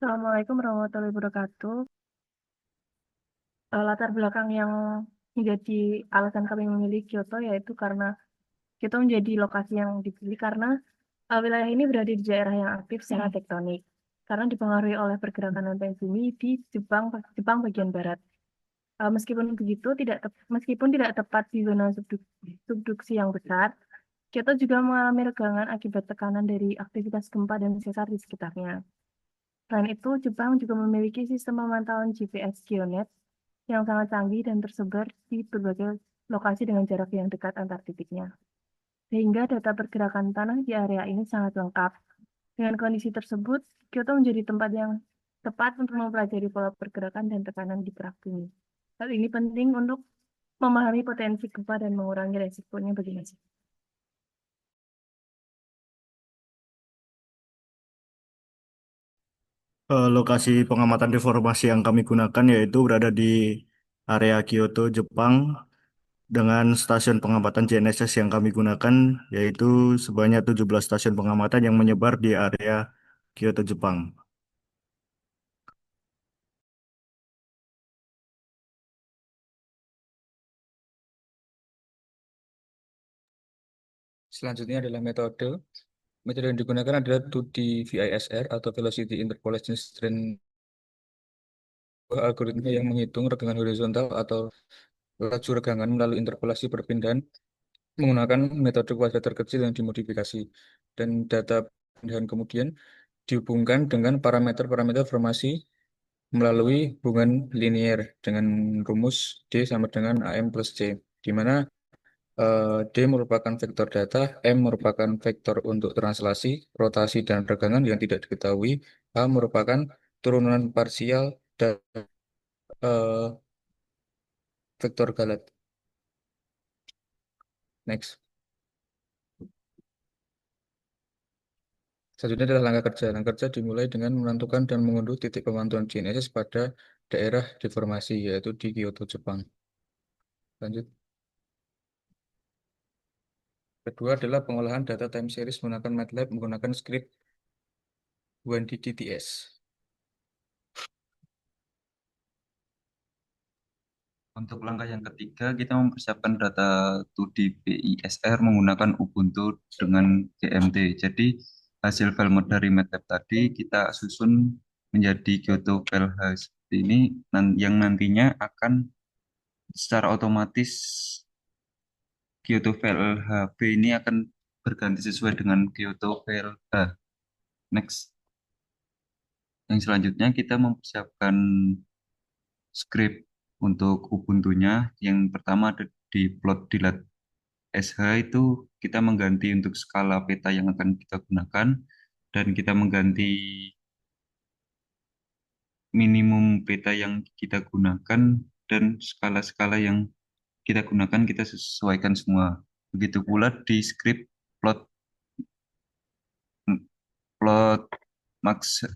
Assalamualaikum warahmatullahi wabarakatuh. Latar belakang yang menjadi alasan kami memilih Kyoto yaitu karena Kyoto menjadi lokasi yang dipilih karena wilayah ini berada di daerah yang aktif secara tektonik. Karena dipengaruhi oleh pergerakan lempeng bumi di Jepang bagian barat. Meskipun begitu, meskipun tidak tepat di zona subduksi yang besar, Kyoto juga mengalami regangan akibat tekanan dari aktivitas gempa dan sesar di sekitarnya. Selain itu, Jepang juga memiliki sistem pemantauan GPS GeoNet yang sangat canggih dan tersebar di berbagai lokasi dengan jarak yang dekat antar titiknya. Sehingga data pergerakan tanah di area ini sangat lengkap. Dengan kondisi tersebut, Kyoto menjadi tempat yang tepat untuk mempelajari pola pergerakan dan tekanan di kerak bumi. Hal ini penting untuk memahami potensi gempa dan mengurangi resikonya bagi masyarakat. Lokasi pengamatan deformasi yang kami gunakan yaitu berada di area Kyoto, Jepang, dengan stasiun pengamatan GNSS yang kami gunakan yaitu sebanyak 17 stasiun pengamatan yang menyebar di area Kyoto, Jepang. Selanjutnya adalah metode. Metode yang digunakan adalah 2D VISR atau Velocity Interpolation Strain, algoritma yang menghitung regangan horizontal atau laju regangan melalui interpolasi perpindahan menggunakan metode kuadratur kecil yang dimodifikasi. Dan data perpindahan kemudian dihubungkan dengan parameter-parameter formasi melalui hubungan linier dengan rumus D sama dengan AM plus C, di mana D merupakan vektor data, M merupakan vektor untuk translasi, rotasi, dan regangan yang tidak diketahui, A merupakan turunan parsial dan eh, vektor Galat. Next. Selanjutnya adalah langkah kerja. Langkah kerja dimulai dengan menentukan dan mengunduh titik pemantauan GNSS pada daerah deformasi, yaitu di Kyoto, Jepang. Lanjut. Kedua adalah pengolahan data time series menggunakan MATLAB menggunakan script 1DTTS. Untuk langkah yang ketiga, kita mempersiapkan data 2D PISR menggunakan Ubuntu dengan GMT. Jadi, hasil file dari MATLAB tadi kita susun menjadi Kyoto file seperti ini, yang nantinya akan secara otomatis Kyoto file HB ini akan berganti sesuai dengan Kyoto file H. Next. Yang selanjutnya kita mempersiapkan script untuk Ubuntu-nya. Yang pertama ada di plot di SH itu kita mengganti untuk skala peta yang akan kita gunakan dan kita mengganti minimum peta yang kita gunakan dan skala-skala yang kita gunakan kita sesuaikan semua. Begitu pula di script plot plot max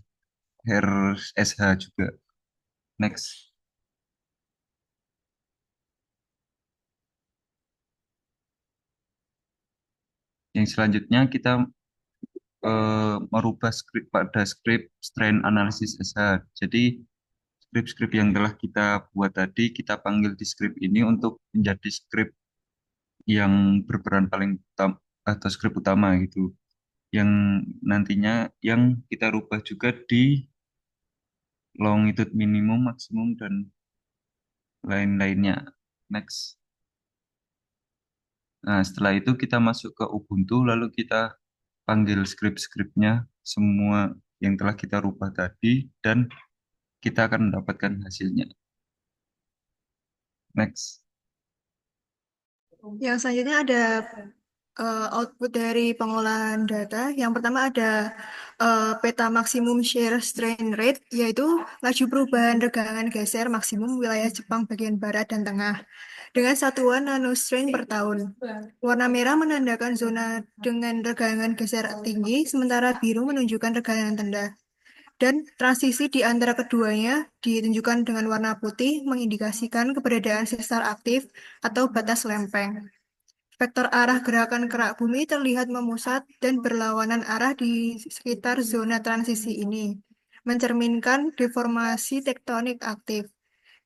her SH juga. Next. Yang selanjutnya kita merubah script pada script strain analysis SH. Jadi skrip-skrip yang telah kita buat tadi, kita panggil di skrip ini untuk menjadi skrip yang berperan paling utama atau skrip utama gitu. Yang nantinya yang kita rubah juga di longitude minimum, maksimum, dan lain-lainnya. Next. Nah, setelah itu kita masuk ke Ubuntu, lalu kita panggil skrip-skripnya semua yang telah kita rubah tadi, dan kita akan mendapatkan hasilnya. Next. Yang selanjutnya ada output dari pengolahan data. Yang pertama ada peta maksimum shear strain rate, yaitu laju perubahan regangan geser maksimum wilayah Jepang bagian barat dan tengah dengan satuan nanostrain per tahun. Warna merah menandakan zona dengan regangan geser tinggi, sementara biru menunjukkan regangan rendah. Dan transisi di antara keduanya ditunjukkan dengan warna putih, mengindikasikan keberadaan sesar aktif atau batas lempeng. Vektor arah gerakan kerak bumi terlihat memusat dan berlawanan arah di sekitar zona transisi ini. mencerminkan deformasi tektonik aktif.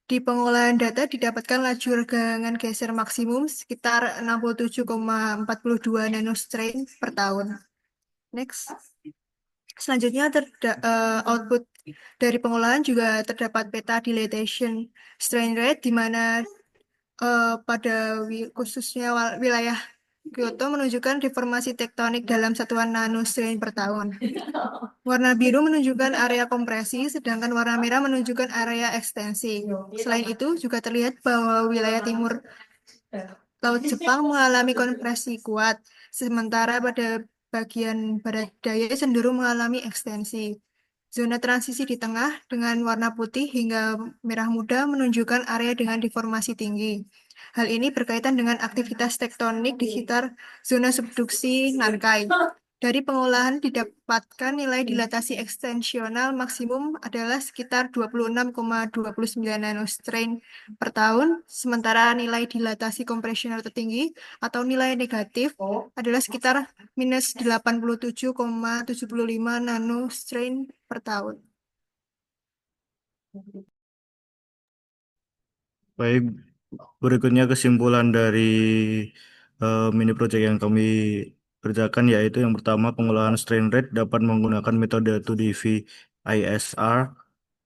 Di pengolahan data didapatkan laju regangan geser maksimum sekitar 67,42 nanostrain per tahun. Next. Selanjutnya output dari pengolahan juga terdapat peta dilatation strain rate di mana pada khususnya wilayah Kyoto menunjukkan deformasi tektonik dalam satuan nanostrain per tahun. Warna biru menunjukkan area kompresi, sedangkan warna merah menunjukkan area ekstensi. Selain itu, juga terlihat bahwa wilayah timur Laut Jepang mengalami kompresi kuat, sementara pada bagian barat daya cenderung mengalami ekstensi. Zona transisi di tengah dengan warna putih hingga merah muda menunjukkan area dengan deformasi tinggi. Hal ini berkaitan dengan aktivitas tektonik di sekitar zona subduksi Nankai. Dari pengolahan didapatkan nilai dilatasi ekstensional maksimum adalah sekitar 26,29 nanostrain per tahun, sementara nilai dilatasi kompresional tertinggi atau nilai negatif adalah sekitar minus 87,75 nanostrain per tahun. Baik, berikutnya kesimpulan dari mini project yang kami kerjakan yaitu yang pertama pengolahan strain rate dapat menggunakan metode 2DV ISR.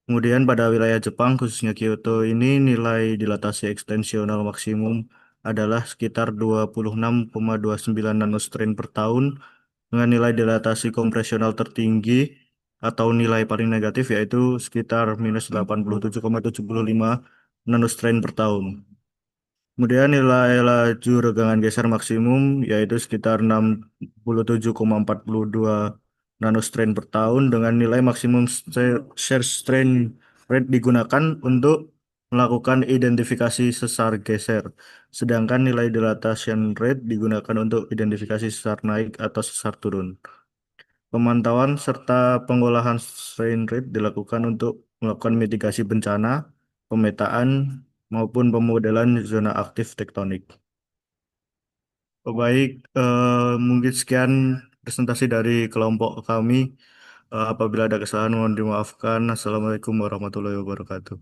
Kemudian pada wilayah Jepang khususnya Kyoto ini nilai dilatasi ekstensional maksimum adalah sekitar 26,29 nanostrain per tahun dengan nilai dilatasi kompresional tertinggi atau nilai paling negatif yaitu sekitar minus 87,75 nanostrain per tahun. Kemudian nilai laju regangan geser maksimum yaitu sekitar 67,42 nanostrain per tahun dengan nilai maksimum shear strain rate digunakan untuk melakukan identifikasi sesar geser. Sedangkan nilai dilatation rate digunakan untuk identifikasi sesar naik atau sesar turun. Pemantauan serta pengolahan strain rate dilakukan untuk melakukan mitigasi bencana, pemetaan, maupun pemodelan zona aktif tektonik. Baik, mungkin sekian presentasi dari kelompok kami. Apabila ada kesalahan mohon dimaafkan. Assalamualaikum warahmatullahi wabarakatuh.